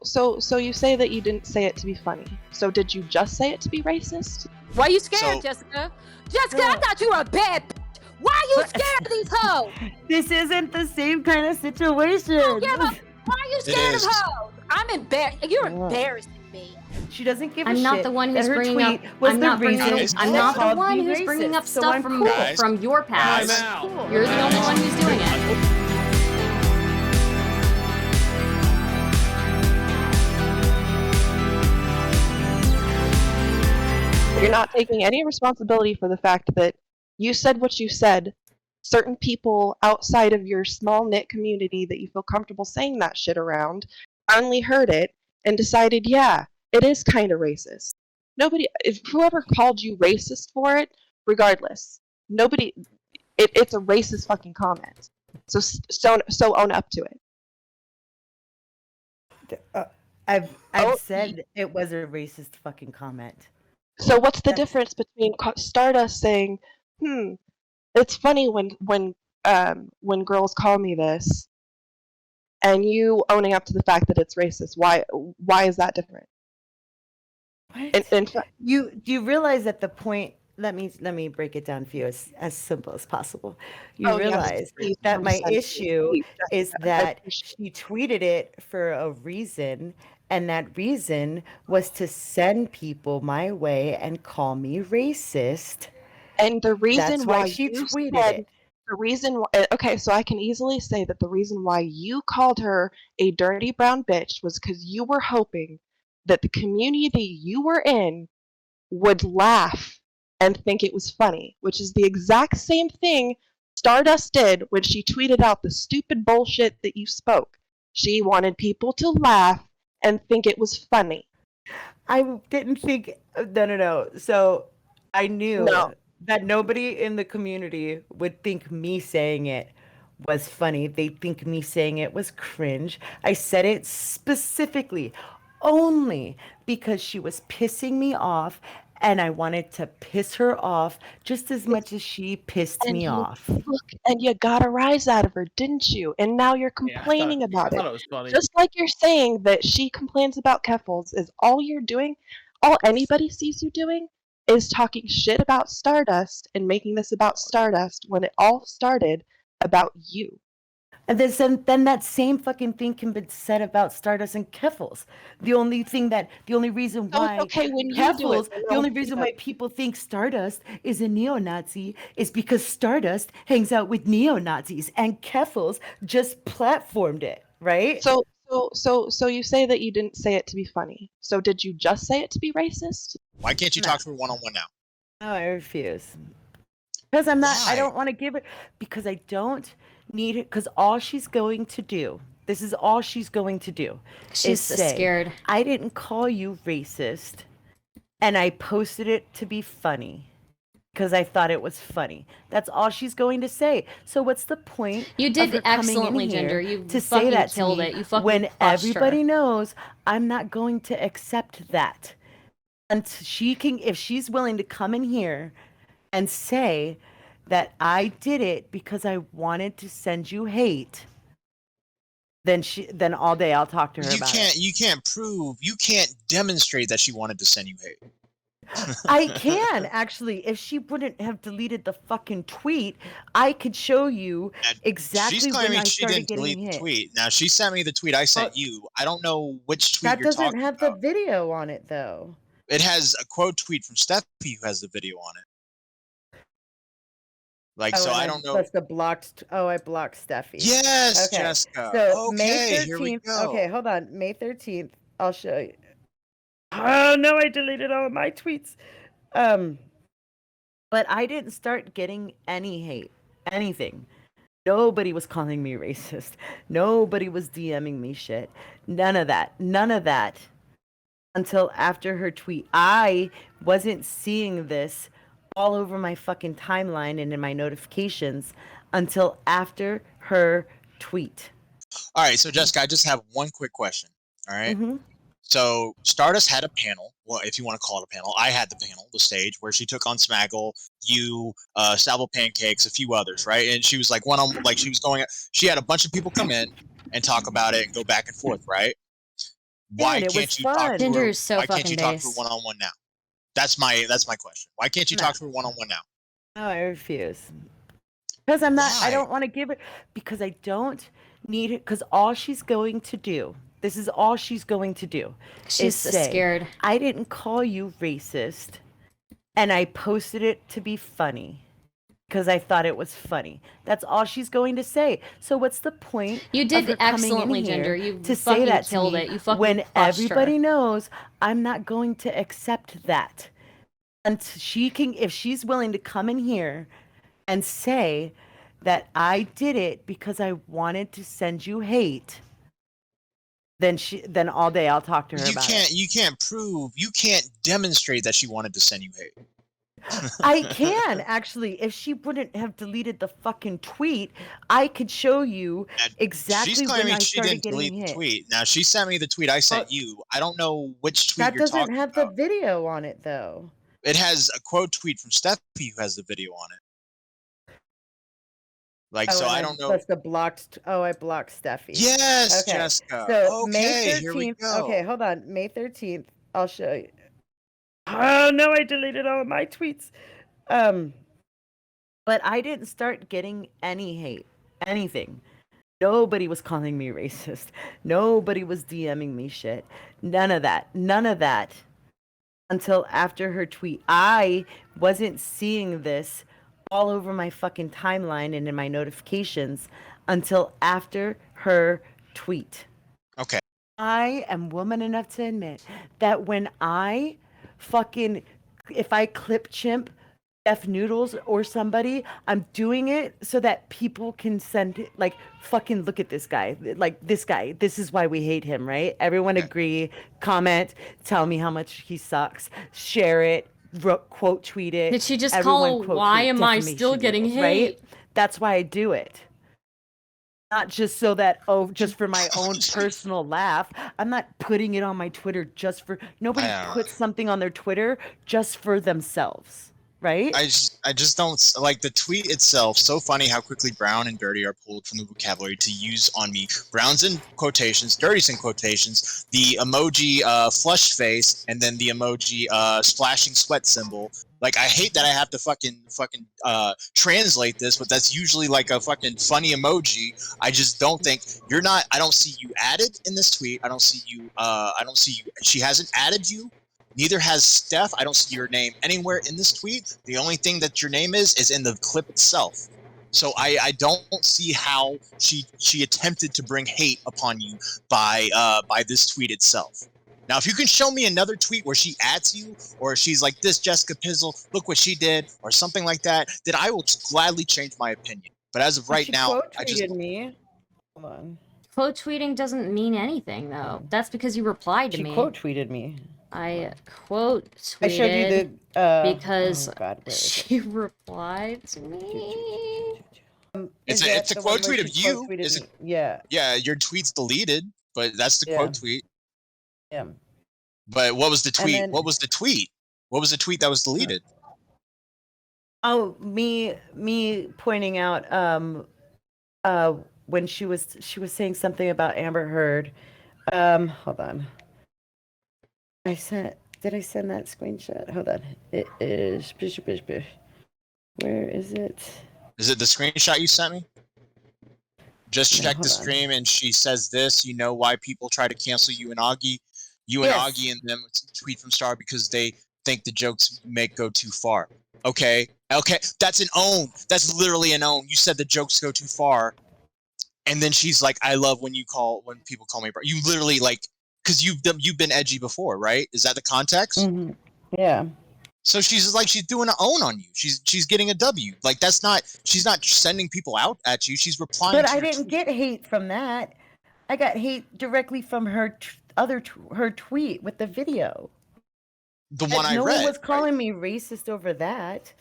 So you say that you didn't say it to be funny. So did you just say it to be racist? Why are you scared, Jessica? Jessica, I thought you were a bad bitch. Why are you scared of these hoes? This isn't the same kind of situation. Why are you scared of hoes? I'm embarrassed. You're embarrassing me. She doesn't give a I'm shit. not the one who's that her bringing up. tweet was I'm the not reason bringing. I'm that not the called one me who's bringing up racist, so stuff I'm from cool. from your past. You're the only one who's doing it. You're not taking any responsibility for the fact that you said what you said. Certain people outside of your small knit community that you feel comfortable saying that shit around finally heard it and decided, yeah, it is kind of racist. Nobody, if whoever called you racist for it, regardless, nobody, it's a racist fucking comment. So own up to it. I've said it was a racist fucking comment. So what's the difference between Stardust saying, it's funny when girls call me this, and you owning up to the fact that it's racist? Why is that different? What? In fact, do you realize that the point? Let me break it down for you as simple as possible. You realize that my issue is that she tweeted it for a reason, and that reason was to send people my way and call me racist. And the reason why she tweeted it. The reason why, okay, so I can easily say that the reason why you called her a dirty brown bitch was because you were hoping that the community you were in would laugh and think it was funny, which is the exact same thing Stardust did when she tweeted out the stupid bullshit that you spoke. She wanted people to laugh and think it was funny. I didn't think, no. So I knew that nobody in the community would think me saying it was funny. They'd think me saying it was cringe. I said it specifically only because she was pissing me off, and I wanted to piss her off just as much as she pissed me off. Look, and you got a rise out of her, didn't you? And now you're complaining about it. I thought it was funny. Just like you're saying that she complains about Keffels, is all you're doing, all anybody sees you doing, is talking shit about Stardust and making this about Stardust when it all started about you. And then that same fucking thing can be said about Stardust and Keffels. The only reason why the only reason why people think Stardust is a neo-Nazi is because Stardust hangs out with neo-Nazis and Keffels just platformed it, right? So you say that you didn't say it to be funny. So did you just say it to be racist? Why can't you talk to her one-on-one now? No, I refuse. Because I'm not. Why? I don't want to give it. Because I don't need it. Because all she's going to do. This is all she's going to do. She's say, scared. I didn't call you racist, and I posted it to be funny. Because I thought it was funny. That's all she's going to say. So what's the point? You did excellently, Ginger. You to say that killed to me it. You fucking when everybody knows I'm not going to accept that. And she can, if she's willing to come in here and say that I did it because I wanted to send you hate, then all day I'll talk to her about it. You can't demonstrate that she wanted to send you hate. I can actually. If she wouldn't have deleted the fucking tweet, I could show you exactly when I started getting hit. The tweet. Now she sent me the tweet I sent you. I don't know which tweet you're talking about. That doesn't have the video on it though. It has a quote tweet from Steffi who has the video on it. I don't know. That's the blocked. Oh, I blocked Steffi. Yes, okay. Jessica. So okay, May 13th. Here we go. Okay, hold on. May 13th. I'll show you. Oh no, I deleted all of my tweets. But I didn't start getting any hate, anything. Nobody was calling me racist. Nobody was DMing me shit. None of that. Until after her tweet. I wasn't seeing this all over my fucking timeline and in my notifications until after her tweet. All right, so Jessica, I just have one quick question. All right. Mm-hmm. So Stardust had a panel. Well, if you want to call it a panel, I had the panel, the stage where she took on Smaggle, you, Salvo Pancakes, a few others, right? And she was like she had a bunch of people come in and talk about it and go back and forth, right? Why And it was can't you talk fun. to Tinder her? is so Why can't fucking you talk to base. her one-on-one now? That's my question. Why can't you No. talk to her one-on-one now? No, I refuse. Because I'm not. Why? I don't want to give it. Because I don't need it. Because all she's going to do. This is all she's going to do. She's is say, scared. I didn't call you racist, and I posted it to be funny. Because I thought it was funny. That's all she's going to say. So what's the point? You of did her coming in excellently, here Ginger. You to say fucking that to killed me it. You fucking when crushed everybody her. knows I'm not going to accept that. And she can, if she's willing to come in here and say that I did it because I wanted to send you hate, then all day I'll talk to her about it. You can't demonstrate that she wanted to send you hate. I can actually. If she wouldn't have deleted the fucking tweet, I could show you exactly She's when claiming I she started didn't getting delete the hit. tweet. Now she sent me the tweet I sent you. I don't know which tweet That you're doesn't talking have about. the video on it though. It has a quote tweet from Steffi who has the video on it. Like, so and I don't know. Must have blocked. Oh, I blocked Steffi. Yes, Okay. Jesska. So Okay, May here we 13th. go. Okay, hold on. May 13th. I'll show you. Oh no, I deleted all of my tweets. But I didn't start getting any hate, anything. Nobody was calling me racist. Nobody was DMing me shit. None of that. None of that. Until after her tweet. I wasn't seeing this all over my fucking timeline and in my notifications until after her tweet. Okay. I am woman enough to admit that when I fucking, if I clip chimp F Noodles or somebody, I'm doing it so that people can send it, like, fucking look at this guy. Like, this guy, this is why we hate him, right? Everyone agree, comment, tell me how much he sucks, share it, quote tweet it. Did she just everyone call, quote why tweet am I still defamation getting noodles, hate? right? That's why I do it. Not just so that, just for my own personal laugh. I'm not putting it on my Twitter just for, nobody puts something on their Twitter just for themselves, right? I just don't like the tweet itself. So funny how quickly brown and dirty are pulled from the vocabulary to use on me. Brown's in quotations, dirty's in quotations, the emoji flushed face, and then the emoji splashing sweat symbol. Like, I hate that I have to fucking translate this, but that's usually like a fucking funny emoji. I just don't think you're not. I don't see you added in this tweet. I don't see you. She hasn't added you. Neither has Steph. I don't see your name anywhere in this tweet. The only thing that your name is in the clip itself. So I don't see how she attempted to bring hate upon you by this tweet itself. Now, if you can show me another tweet where she adds you, or she's like, this Jesska Pizzle, look what she did, or something like that, then I will gladly change my opinion. But as of right now, I just... me. Hold on. Quote tweeting doesn't mean anything, though. That's because you replied to me. She quote tweeted me. I quote tweeted I showed you the because oh God, where is it? she replied to me. It's a quote tweet of you. Yeah. Yeah, your tweet's deleted, but that's the quote tweet. Yeah. But what was the tweet? then- What was the tweet? What was the tweet that was deleted? Oh, me pointing out when she was saying something about Amber Heard. Hold on. Did I send that screenshot? Hold on. It is where is it? Is it the screenshot you sent me? Just No, check hold the on. stream and she says this. You know why people try to cancel you and Augie? You and Yes. Augie and them tweet from Star because they think the jokes go too far. Okay. That's an own. That's literally an own. You said the jokes go too far. And then she's like, I love when people call me bro. You literally like, because you've been edgy before, right? Is that the context? Mm-hmm. Yeah. So she's doing an own on you. She's getting a W. Like, she's not sending people out at you. She's replying. But to I your didn't tweet. get hate from that. I got hate directly from her her tweet with the video. The one I no read. one was calling right? me racist over that.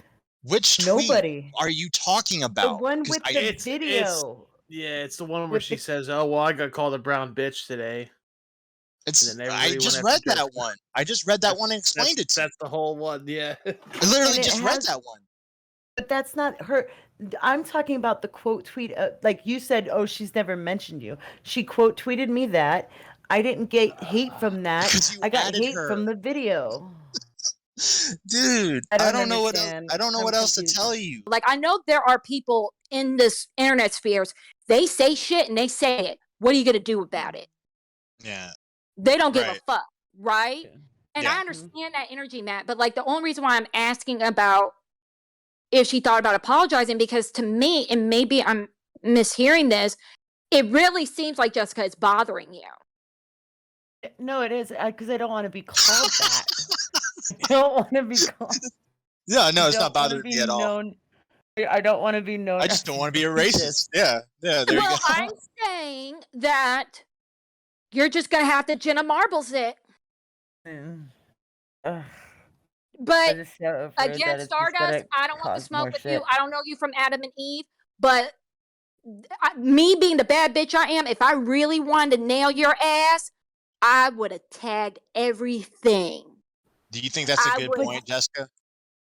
Which tweet Nobody. are you talking about? The one 'Cause with I- the It's- video. Yeah, it's the one where With she the- says, "Oh well, I got called a brown bitch today." It's. And then I everybody just went read after that Jesska. one. I just read that one and explained it to you. That's the whole one. Yeah. I literally And it just read has- that one. But that's not her. I'm talking about the quote tweet. Like you said, oh, she's never mentioned you. She quote tweeted me that. I didn't get hate from that. Because you I got added hate her. from the video. Dude, I I don't know what else. understand. I don't know I'm what else to confused. tell you. Like, I know there are people in this internet spheres, they say shit and they say it. What are you going to do about it? Yeah. They don't give a Right. fuck, right? Yeah. And Yeah. I understand that energy, Matt, but like the only reason why I'm asking about if she thought about apologizing, because to me, and maybe I'm mishearing this, it really seems like Jessica is bothering you. No, it is because I don't want to be called that. I don't want to be called. Yeah, no, I it's not don't wanna bothering be me at all. known. I don't want to be known. I just as don't want to be a racist. Yeah, yeah, there you Well, go. I'm saying that you're just going to have to Jenna Marbles it. Mm. Ugh, I'm But just so afraid that again, it's just gonna Stardust, I don't want to cause smoke more with shit. you. I don't know you from Adam and Eve, but me being the bad bitch I am, if I really wanted to nail your ass, I would have tagged everything. Do you think that's a I good would- point, Jessica?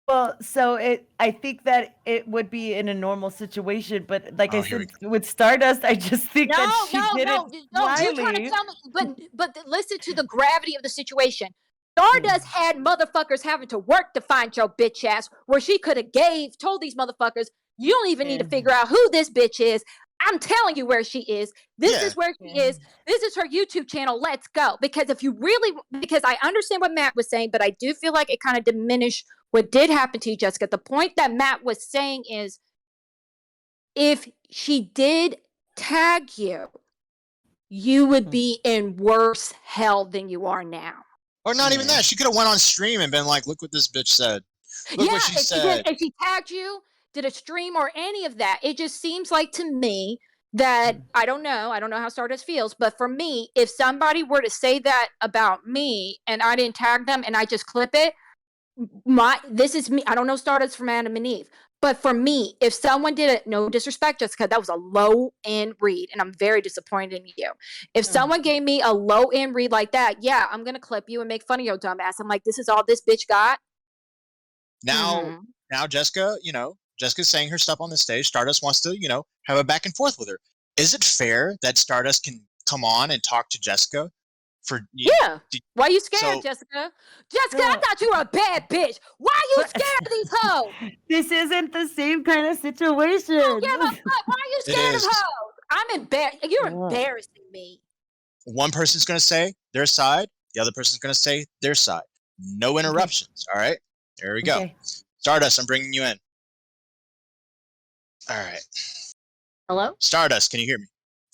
Well, so I think that it would be in a normal situation, but like Oh, I here we said, with Stardust, I just think No, that she did no. it You're trying to slyly. tell me, but listen to the gravity of the situation. Stardust had motherfuckers having to work to find your bitch ass, where she could have told these motherfuckers, you don't even need to figure out who this bitch is. I'm telling you where she is. This Yeah. is where she is. This is her YouTube channel. Let's go. Because because I understand what Matt was saying, but I do feel like it kind of diminished what did happen to you, Jessica. The point that Matt was saying is, if she did tag you, you would be in worse hell than you are now. Or not even that. She could have went on stream and been like, "Look what this bitch said. Look what she said." If she tagged you, did a stream or any of that, it just seems like to me that I don't know how Stardust feels, but for me, if somebody were to say that about me and I didn't tag them and I just clip it, this is me. I don't know Stardust from Adam and Eve, but for me, if someone did it, no disrespect, Jessica, that was a low end read, and I'm very disappointed in you. If someone gave me a low end read like that, yeah, I'm gonna clip you and make fun of your dumb ass. I'm like, this is all this bitch got. Now, Jessica, Jessica's saying her stuff on the stage. Stardust wants to, have a back and forth with her. Is it fair that Stardust can come on and talk to Jessica? Yeah. Why are you scared, So- Jessica? Jessica, I thought you were a bad bitch. Why are you scared of these hoes? This isn't the same kind of situation. Yeah, but why are you scared of is. hoes? I'm embarrassed. You're Yeah. embarrassing me. One person's going to say their side. The other person's going to say their side. No interruptions. All right. There we go. Okay. Stardust, I'm bringing you in. All right. Hello? Stardust, can you hear me?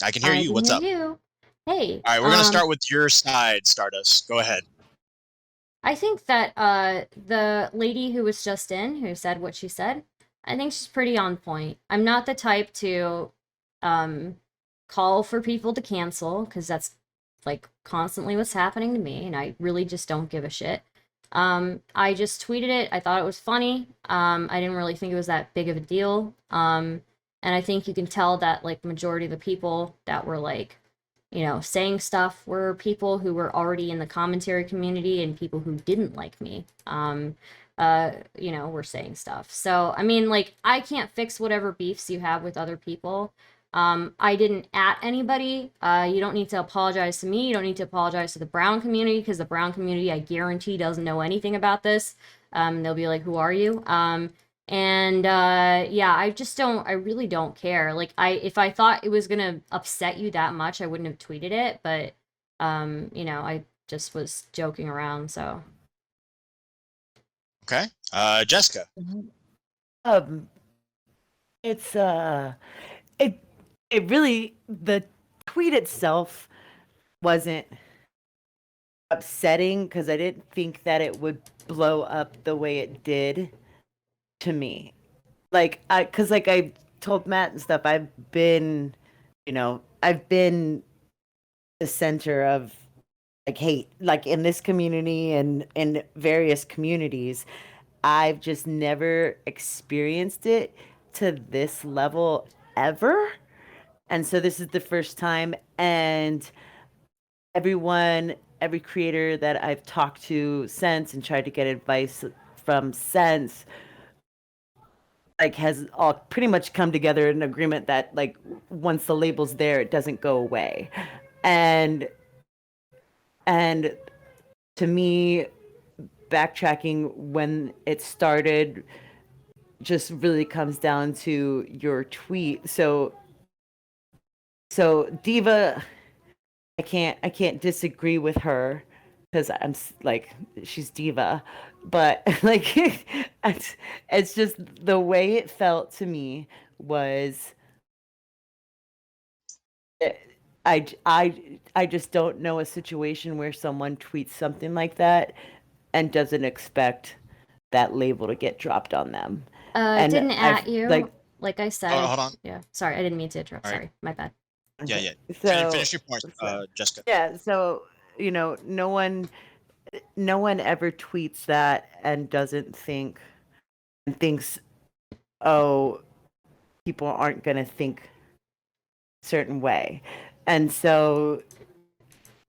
I can hear you. What's up? You. Hey. All right, we're going to start with your side, Stardust. Go ahead. I think that the lady who was just in, who said what she said, I think she's pretty on point. I'm not the type to call for people to cancel, because that's like constantly what's happening to me, and I really just don't give a shit. I just tweeted it. I thought it was funny. I didn't really think it was that big of a deal. And I think you can tell that like the majority of the people that were like, saying stuff were people who were already in the commentary community and people who didn't like me, were saying stuff. So, I mean, like, I can't fix whatever beefs you have with other people. I didn't at anybody. You don't need to apologize to me. You don't need to apologize to the Brown community, because the Brown community, I guarantee, doesn't know anything about this. They'll be like, who are you? I really don't care. Like, if I thought it was gonna upset you that much, I wouldn't have tweeted it, but, I just was joking around, so. Okay. Jessica. It's it really, the tweet itself wasn't upsetting because I didn't think that it would blow up the way it did to me. Like, because like I told Matt and stuff, I've been the center of like hate, like in this community and in various communities. I've just never experienced it to this level ever. And so this is the first time, and every creator that I've talked to since and tried to get advice from since, like, has all pretty much come together in agreement that like once the label's there, it doesn't go away. And And to me, backtracking when it started just really comes down to your tweet. So Diva, I can't disagree with her because like she's Diva, but like it's just the way it felt to me was I just don't know a situation where someone tweets something like that and doesn't expect that label to get dropped on them. And Didn't I've, at you, like, like I said. hold on. Yeah, sorry, I didn't mean to interrupt. All right. Sorry, my bad. Yeah. So Finish your point, Jessica. yeah, so no one ever tweets that and doesn't think and thinks, oh, people aren't gonna think a certain way. And so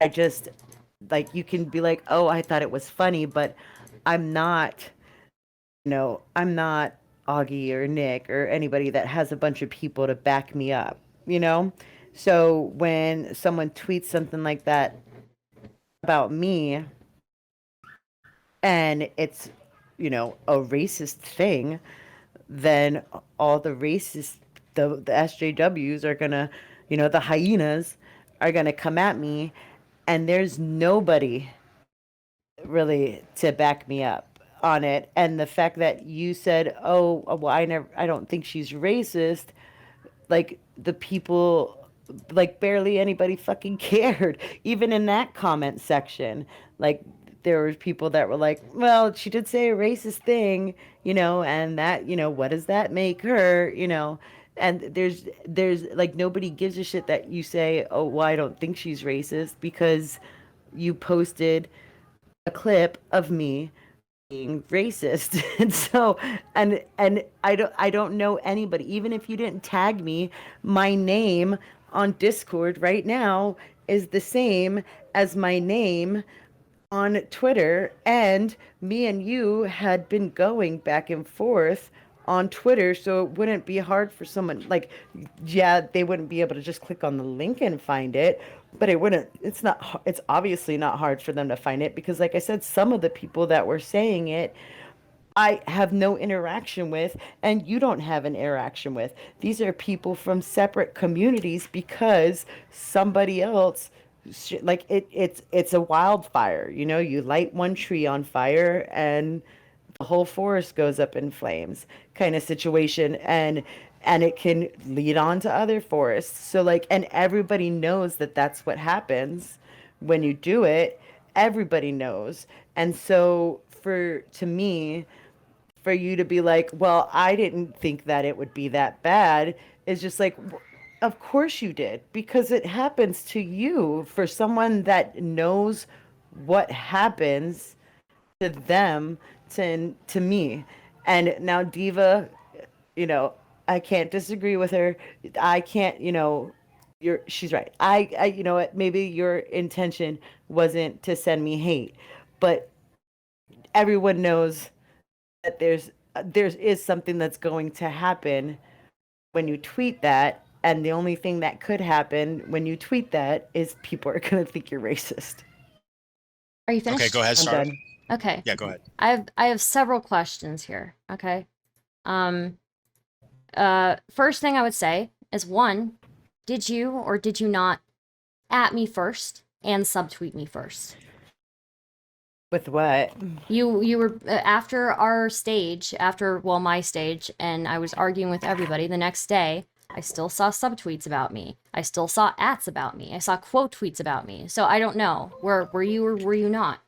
I just like you can be like, oh, I thought it was funny, but I'm not, I'm not Augie or Nick or anybody that has a bunch of people to back me up, So when someone tweets something like that about me and it's, a racist thing, then all the the SJWs are gonna, the hyenas are gonna come at me, and there's nobody really to back me up on it. And the fact that you said, oh, well, I don't think she's racist, like the people, like barely anybody fucking cared, even in that comment section. Like there were people that were like, well, she did say a racist thing, and that, what does that make her, and there's like nobody gives a shit that you say, oh, well, I don't think she's racist because you posted a clip of me being racist. And so and I don't know anybody, even if you didn't tag me, my name on Discord right now is the same as my name on Twitter, and me and you had been going back and forth on Twitter, so it wouldn't be hard for someone like, yeah, they wouldn't be able to just click on the link and find it, but it's obviously not hard for them to find it because, like I said, some of the people that were saying it I have no interaction with, and you don't have an interaction with. These are people from separate communities because somebody else, like it's a wildfire. You light one tree on fire and the whole forest goes up in flames, kind of situation, and it can lead on to other forests. So like, and everybody knows that that's what happens when you do it. Everybody knows, and so to me, for you to be like, well, I didn't think that it would be that bad, is just like, of course you did, because it happens to you. For someone that knows what happens to them, to me. And now Diva, I can't disagree with her. I can't, she's right. You know what, maybe your intention wasn't to send me hate, but everyone knows that there is something that's going to happen when you tweet that, and the only thing that could happen when you tweet that is people are going to think you're racist. Are you finished? Okay, go ahead, I'm start. done. Okay. Yeah, go ahead. I have several questions here. Okay. First thing I would say is, one, did you or did you not at me first and subtweet me first? With what? You were after my stage, and I was arguing with everybody. The next day, I still saw subtweets about me. I still saw ats about me. I saw quote tweets about me. So I don't know. Were you or were you not?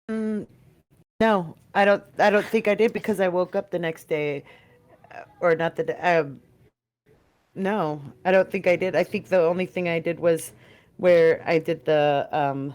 No, I don't think I did, because I woke up the next day, or not the day. No, I don't think I did. I think the only thing I did was where I did the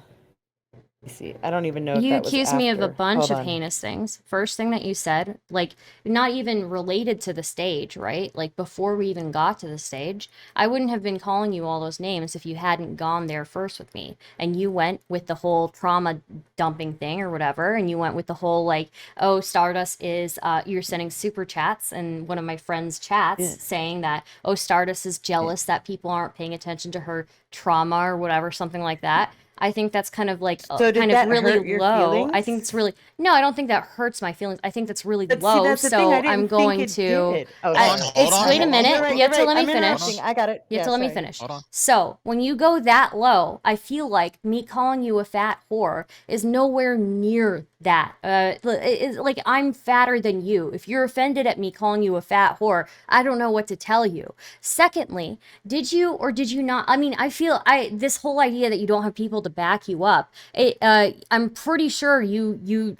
See, I don't even know if You that was accused me of a after. bunch Hold of on. heinous things. First thing that you said, like, not even related to the stage, right? Like, before we even got to the stage, I wouldn't have been calling you all those names if you hadn't gone there first with me. And you went with the whole trauma dumping thing or whatever, and you went with the whole, like, oh, Stardust is, you're sending super chats, and one of my friends' chats Yeah. saying that, oh, Stardust is jealous that people aren't paying attention to her trauma or whatever, something like that. I think that's kind of like So did kind of that really hurt your low. I think feelings? it's really no. I don't think that hurts my feelings. I think that's really But see, low. that's the thing. I So I'm didn't think going it to. did. Oh, Hold on, sorry. hold on, Wait a hold on, minute. hold on. You have to let me I'm finish. interrupting. I got it. You have Yeah, to let me sorry. finish. Hold on. So when you go that low, I feel like me calling you a fat whore is nowhere near that. It's like I'm fatter than you. If you're offended at me calling you a fat whore, I don't know what to tell you. Secondly, did you or did you not? I mean, I feel this whole idea that you don't have people to back you up. I'm pretty sure you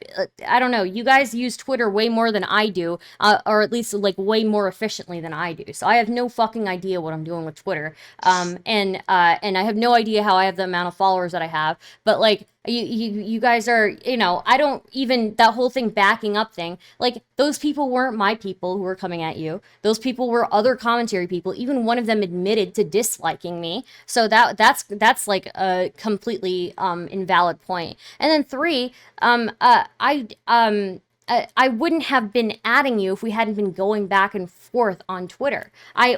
I don't know. You guys use Twitter way more than I do, or at least like way more efficiently than I do. So I have no fucking idea what I'm doing with Twitter. And I have no idea how I have the amount of followers that I have. But like you guys are, you know, I don't even that whole thing backing up thing. Like those people weren't my people who were coming at you. Those people were other commentary people. Even one of them admitted to disliking me. So that's like a completely invalid point. And then three, I wouldn't have been adding you if we hadn't been going back and forth on Twitter. I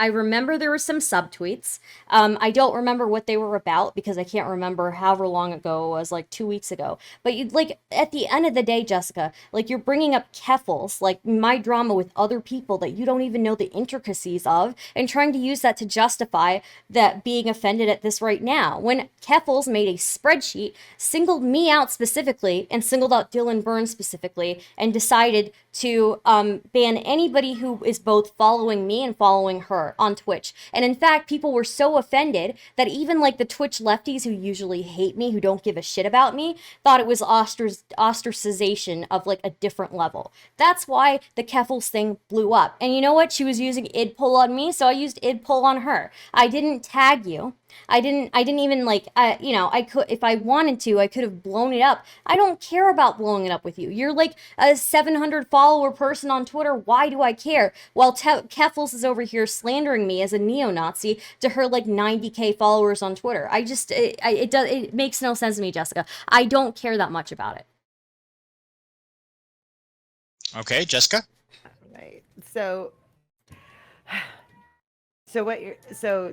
remember there were some subtweets. I don't remember what they were about because I can't remember however long ago it was, like 2 weeks ago. But you like at the end of the day, Jessica, like you're bringing up Keffels, like my drama with other people that you don't even know the intricacies of, and trying to use that to justify that being offended at this right now. When Keffels made a spreadsheet, singled me out specifically, and singled out Dylan Burns specifically, and decided to ban anybody who is both following me and following her on Twitch. And in fact, people were so offended that even like the Twitch lefties who usually hate me, who don't give a shit about me, thought it was ostracization of like a different level. That's why the Keffels thing blew up. And you know what? She was using Idpol on me, so I used Idpol on her. I didn't tag you. I didn't even like, you know, I could, if I wanted to, I could have blown it up. I don't care about blowing it up with you. You're like a 700 follower person on Twitter. Why do I care? While Keffels is over here slandering me as a neo-Nazi to her like 90K followers on Twitter. It makes no sense to me, Jessica. I don't care that much about it. Okay, Jesska. Right. So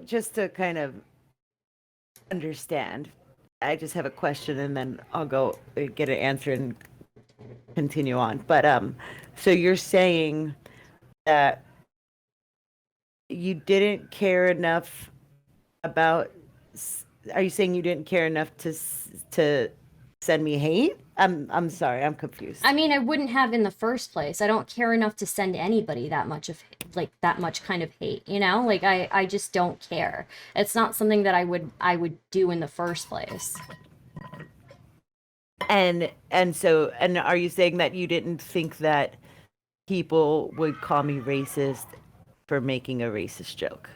just to kind of understand, I just have a question and then I'll go get an answer and continue on. But so you're saying that you didn't care enough about, are you saying you didn't care enough to send me hate? I'm sorry, I'm confused. I mean, I wouldn't have in the first place. I don't care enough to send anybody that much of like that much kind of hate, you know? Like I just don't care. It's not something that I would do in the first place. And so are you saying that you didn't think that people would call me racist for making a racist joke?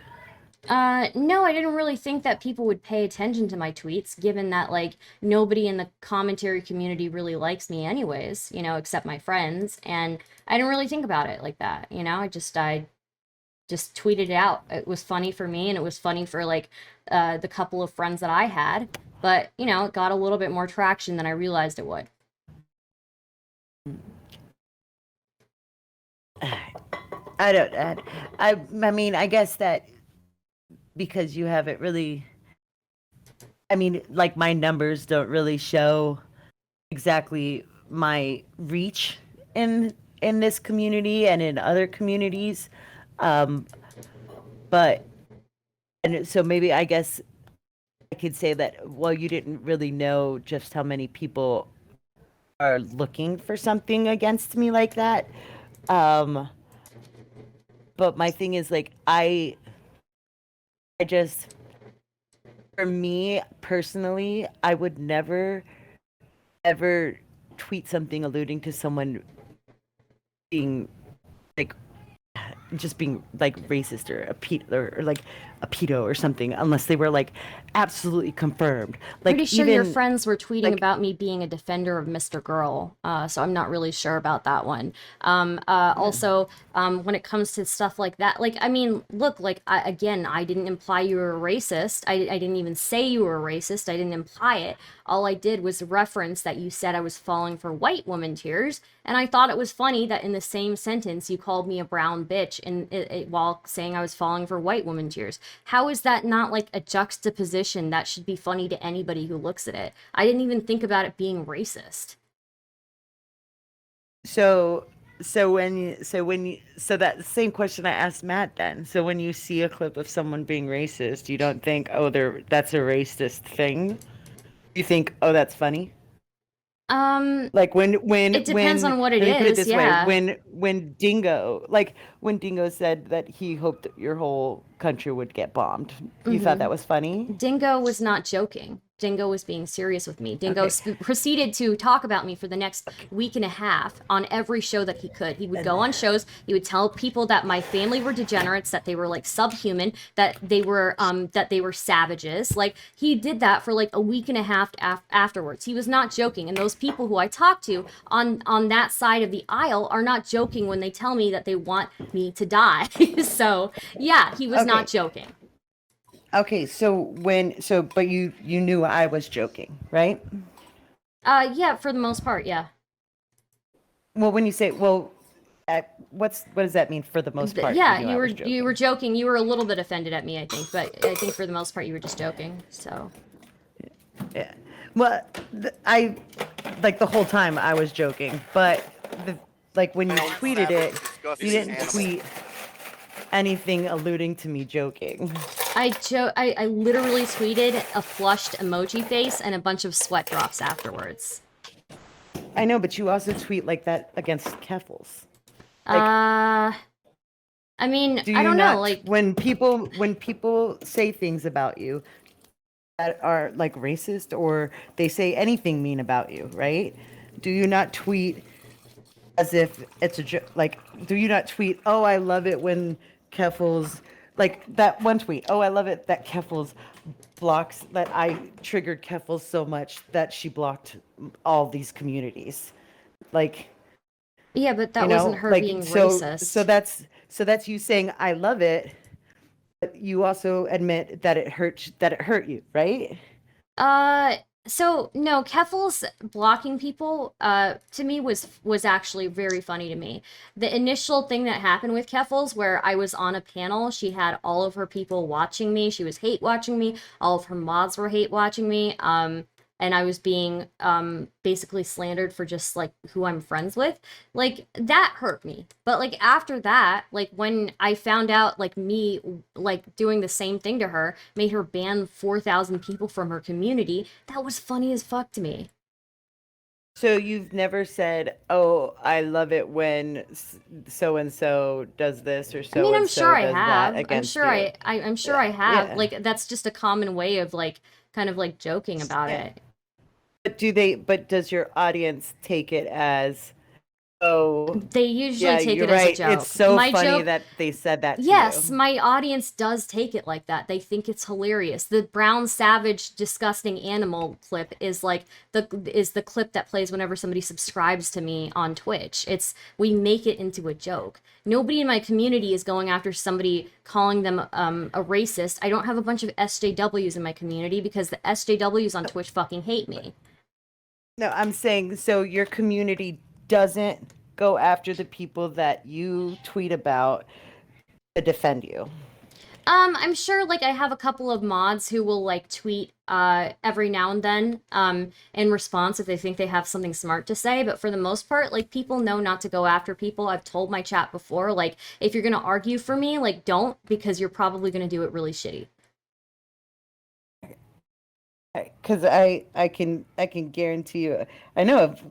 No, I didn't really think that people would pay attention to my tweets, given that, like, nobody in the commentary community really likes me anyways, you know, except my friends, and I didn't really think about it like that, you know? I just tweeted it out. It was funny for me, and it was funny for, like, the couple of friends that I had, but, you know, it got a little bit more traction than I realized it would. I mean, I guess that because you haven't really, I mean, like my numbers don't really show exactly my reach in this community and in other communities, but and so maybe I guess I could say that, well, you didn't really know just how many people are looking for something against me like that. But my thing is, like, I just, for me personally, I would never, ever tweet something alluding to someone being, like, just being, like, racist or like, a pedo or something unless they were like absolutely confirmed. Like Pretty sure your even friends were tweeting like- about me being a defender of Mr. Girl, so I'm not really sure about that one. Also, when it comes to stuff like that, like, I mean, look, like, I didn't imply you were a racist. I didn't even say you were a racist. I didn't imply it. All I did was reference that you said I was falling for white woman tears, and I thought it was funny that in the same sentence you called me a brown bitch while saying I was falling for white woman tears. How is that not like a juxtaposition that should be funny to anybody who looks at it? I didn't even think about it being racist. So that same question I asked Matt then. So when you see a clip of someone being racist, you don't think, oh, that's a racist thing. You think, oh, that's funny. Like when It depends on what it let me put is, this yeah. way. When Dingo said that he hoped that your whole country would get bombed, you thought that was funny? Dingo was not joking. Dingo was being serious with me. Dingo proceeded to talk about me for the next week and a half on every show that he could. He would go on shows. He would tell people that my family were degenerates, that they were like subhuman, that they were savages. Like, he did that for like a week and a half afterwards. He was not joking. And those people who I talked to on that side of the aisle are not joking when they tell me that they want me to die. So yeah, he was not joking. Okay, but you knew I was joking, right? Yeah, for the most part, yeah. Well, when you say, what does that mean for the most part? Yeah, knew I was joking? you were joking. You were a little bit offended at me, I think, but I think for the most part you were just joking. So. Yeah. Well, I like the whole time I was joking, but when you tweeted it, you didn't tweet anything alluding to me joking. I literally tweeted a flushed emoji face and a bunch of sweat drops afterwards. I know, but you also tweet like that against Keffels. I mean, I don't know, like when people say things about you that are like racist or they say anything mean about you, right? Do you not tweet as if it's a joke? Like, do you not tweet, oh, I love it when Keffels, like that one tweet, oh, I love it that Keffels blocks, that I triggered Keffels so much that she blocked all these communities. Like, yeah, but that wasn't her being racist. So that's you saying I love it, but you also admit that it hurt you, right? So no, Keffels blocking people to me was actually very funny to me. The initial thing that happened with Keffels, where I was on a panel, she had all of her people watching me, she was hate watching me, all of her mods were hate watching me, and I was being basically slandered for just like who I'm friends with. Like, that hurt me. But like after that, like when I found out like me like doing the same thing to her made her ban 4,000 people from her community, that was funny as fuck to me. So you've never said, "Oh, I love it when so and so does this or so." I mean, I'm and so sure I does have. that against you. I'm sure I have. Yeah. Like, that's just a common way of like kind of like joking about it. But does your audience take it as, oh, They usually yeah, take you're it as a right. joke. It's so My funny joke- that they said that to Yes, you. my audience does take it like that. They think it's hilarious. The brown savage disgusting animal clip is like the clip that plays whenever somebody subscribes to me on Twitch. We make it into a joke. Nobody in my community is going after somebody calling them a racist. I don't have a bunch of SJWs in my community because the SJWs on Twitch fucking hate me. No, I'm saying, so your community doesn't go after the people that you tweet about to defend you. I'm sure like I have a couple of mods who will like tweet every now and then in response if they think they have something smart to say, but for the most part, like, people know not to go after people. I've told my chat before, like, if you're gonna argue for me, like, don't, because you're probably gonna do it really shitty. Because I can guarantee you, I know of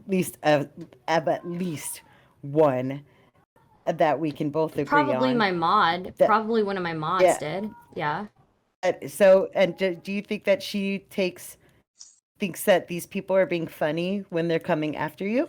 at least one that we can both agree Probably on. my mod. Probably one of my mods did. Yeah. So, and do you think that she thinks that these people are being funny when they're coming after you?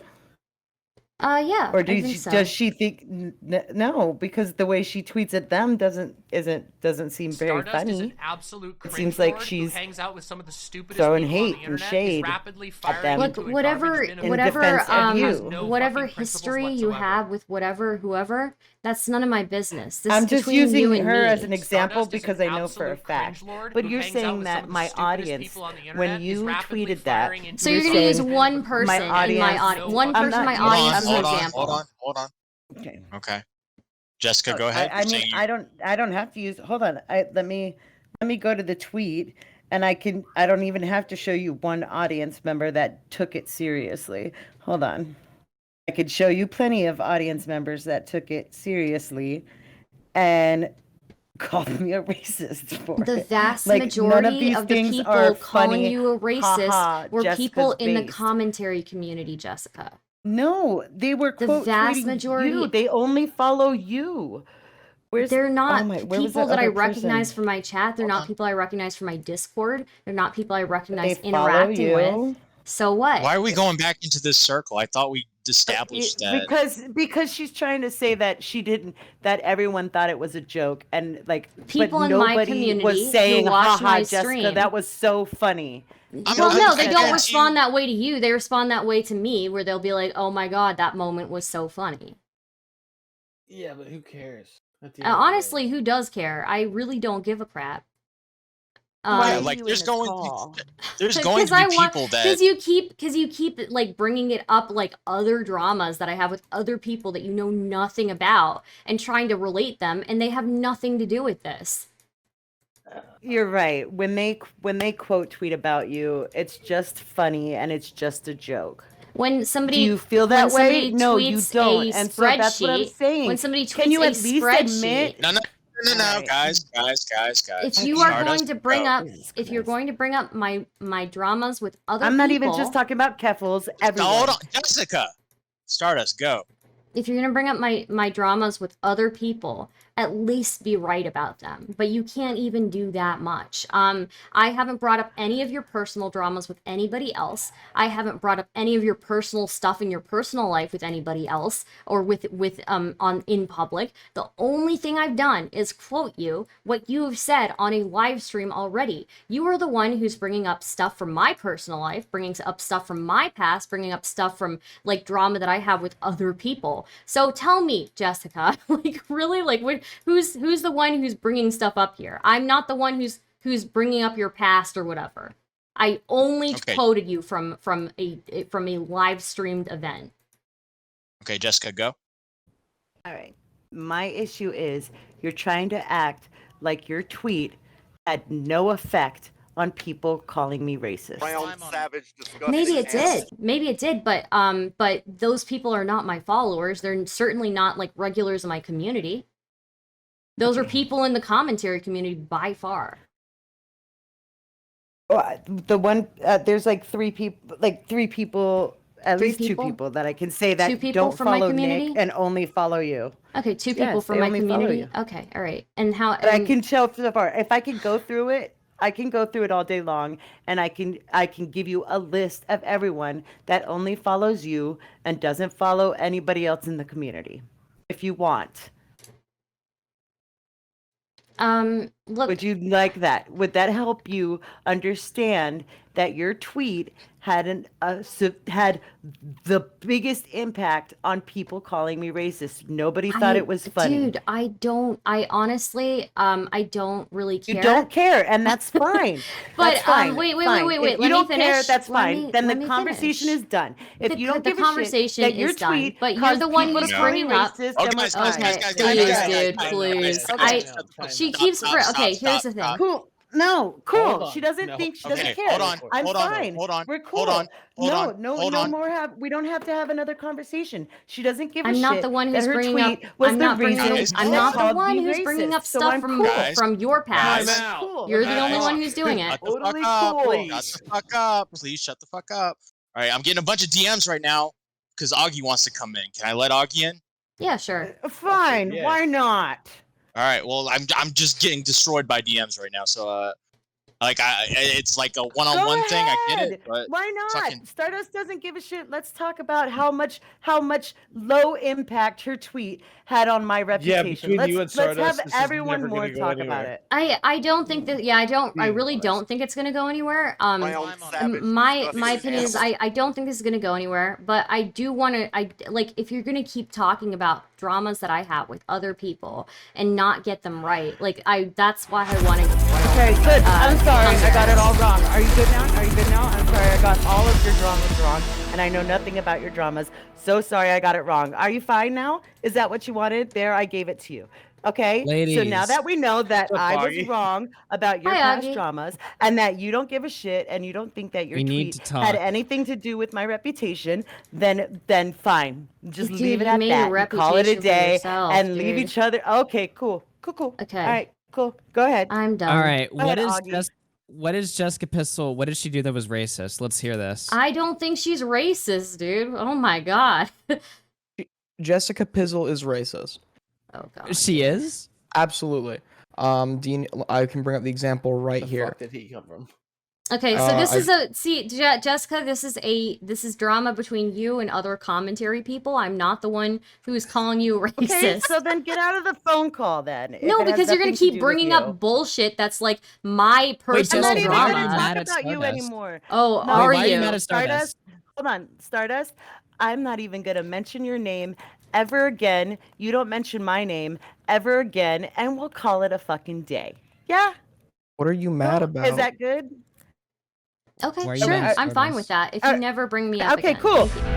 Yeah. Or I think so. does she think no? Because the way she tweets at them doesn't seem very Stardust is funny. an absolute It seems like cringelord she's who hangs out with some of the stupidest throwing people on the hate and internet, shade is rapidly at firing them. Look, into a whatever, garbage bin of whatever, defense of you. has no whatever fucking principles history you whatsoever. have with whatever, whoever, that's none of my business. This I'm is just between you using and her me. as an example Stardust is because an I know for a absolute fact. cringelord But who you're hangs out saying with some that of the my stupidest audience, people on the internet, when is you rapidly tweeted that, firing into So you you're were gonna use saying one person my in my audience. audience, one I'm person in not my using- audience as an hold on, example. hold on. Okay. Okay. Jessica, go ahead. I You're mean, saying I don't have to use. Hold on. Let me go to the tweet, and I don't even have to show you one audience member that took it seriously. Hold on. I could show you plenty of audience members that took it seriously, and called me a racist for The it. vast Like, none of majority these of the things people are calling funny. you a racist Ha-ha, were people Jessica's in the based. commentary community, Jessica. No, they were The quote vast tweeting majority- you. They only follow you. They're not where was people that I other recognize person? from my chat. They're Hold not on. people I recognize from my Discord. They're not people I They recognize follow interacting you. with. So what? why are we going back into this circle? I thought we established that. Because she's trying to say that that everyone thought it was a joke, and like People but in my nobody community was who saying, watch "Haha, my Jessica, stream." that was so funny." Well, no, they I don't guarantee respond you- that way to you. They respond that way to me, where they'll be like, "Oh my god, that moment was so funny." Yeah, but who cares? At the end of the day. Honestly, who does care? I really don't give a crap. Why Yeah, are like you there's in a going call? there's going to be people that because you keep like bringing it up like other dramas that I have with other people that you know nothing about and trying to relate them, and they have nothing to do with this. You're right. When they quote tweet about you, it's just funny and it's just a joke. When somebody Do you feel when that way? somebody No, you tweets don't. a And so that's what I'm spreadsheet- saying. When somebody tweets Can you a at least spreadsheet, admit? no, Alright. guys. if you are Stardust, going to bring go. up Jesus if you're Christ. going to bring up my dramas with other I'm not people, even just talking about Keffels. No, Everyone. hold on, Jessica. Stardust, go. if you're going to bring up my dramas with other people, at least be right about them. But you can't even do that much. I haven't brought up any of your personal dramas with anybody else. I haven't brought up any of your personal stuff in your personal life with anybody else or with on in public. The only thing I've done is quote you what you have said on a live stream already. You are the one who's bringing up stuff from my personal life, bringing up stuff from my past, bringing up stuff from like drama that I have with other people. So tell me, Jessica, like really, like who's the one who's bringing stuff up here? I'm not the one who's bringing up your past or whatever. I only Okay. quoted you from a live streamed event. Okay, Jessica, go. All right. My issue is you're trying to act like your tweet had no effect on people calling me racist. Brown, savage, disgusting. Maybe it ass. did. Maybe it did, but those people are not my followers. They're certainly not like regulars in my community. Those are people in the commentary community by far. The one there's like three people, at Three least two people? people that I can say Two that people don't from my follow community? Nick and only follow you. Okay, two people Yes, from they my only follow community. you. Okay, all right. And how? But I and- can tell so far. If I can go through it, I can go through it all day long, and I can give you a list of everyone that only follows you and doesn't follow anybody else in the community. If you want, look, would you like that? Would that help you understand that your tweet had had the biggest impact on people calling me racist? Nobody thought it was funny. Dude, I honestly, I don't really care. You don't care, and that's fine. But, That's fine. wait, fine. wait, If let you me don't care, finish. that's Let fine. me- Then let the me conversation finish. is done. If you don't the give a shit conversation that your is done, tweet but you're caused the one people who's to call me bringing up- racist, Oh, then guys, we're guys, fine. guys, guys, Please, guys, dude, guys, please. guys, I- shut the fuck She up. keeps Stop, okay, stop, here's the stop. thing. Cool. No, cool. on. She doesn't No. think she doesn't Okay, care. hold on, I'm hold on, fine. hold on, We're cool. hold on, hold no, on, no, hold no on. more. We don't have to have another conversation. She doesn't give a I'm shit. not the one that who's her bringing tweet up. was I'm the not bringing. reason I'm that not the called one me who's bringing racist, up so stuff I'm from cool. from your past. Guys, Time out. cool. You're the Guys, only one who's doing it. Shut the Totally fuck up. cool. Shut the fuck up. Please shut the fuck up. All right, I'm getting a bunch of DMs right now because Augie wants to come in. Can I let Augie in? Yeah, sure. Fine. Yes. Why not? All right. Well, I'm just getting destroyed by DMs right now. So Like it's like a one-on-one thing. I get it, but why not? fucking- Stardust doesn't give a shit. Let's talk about how much low impact her tweet had on my reputation. between you and Let's Stardust, have this is everyone never more gonna go talk about anywhere. it. I don't think that. Yeah, I really don't think it's gonna go anywhere. My opinion is I don't think this is gonna go anywhere. But I do want to. Like if you're gonna keep talking about dramas that I have with other people and not get them right, like that's why I wanted to. Okay, good. I'm sorry, I got it all wrong. Are you good now? Are you good now? I'm sorry, I got all of your dramas wrong, and I know nothing about your dramas. So sorry, I got it wrong. Are you fine now? Is that what you wanted? There, I gave it to you. Okay. Ladies. So now that we know that What's up, I was Augie? wrong about your Hi, past Augie. dramas, and that you don't give a shit, and you don't think that your We need tweet to had talk. anything to do with my reputation, then fine. Just Dude, leave it you at made a that. You call it a reputation for day yourself, and leave dude. each other. Okay, cool. Okay. All right, cool. Go ahead. I'm done. All right. Go ahead, Augie. What is Jessica Pizzle? What did she do that was racist? Let's hear this. I don't think she's racist, dude. Oh my god. Jessica Pizzle is racist. Oh god. She is? Absolutely. Dean, I can bring up the example right The here. fuck did he come from? Okay, so this is Jessica, this is drama between you and other commentary people. I'm not the one who is calling you racist. Okay, so then get out of the phone call then. No, if it has because you're gonna nothing to keep do with bringing you. up bullshit that's like my I'm personal not even Jessica, gonna drama. talk Mad at about you Stardust. anymore. Oh, No, are why are you you? mad at Stardust? Hold on, Stardust. I'm not even gonna mention your name ever again. You don't mention my name ever again, and we'll call it a fucking day. Yeah? What are you mad about? Is that good? Okay, Why are you sure. mad at I'm fine with Stardust? that. If you never bring me up Okay, again. cool. Thank you.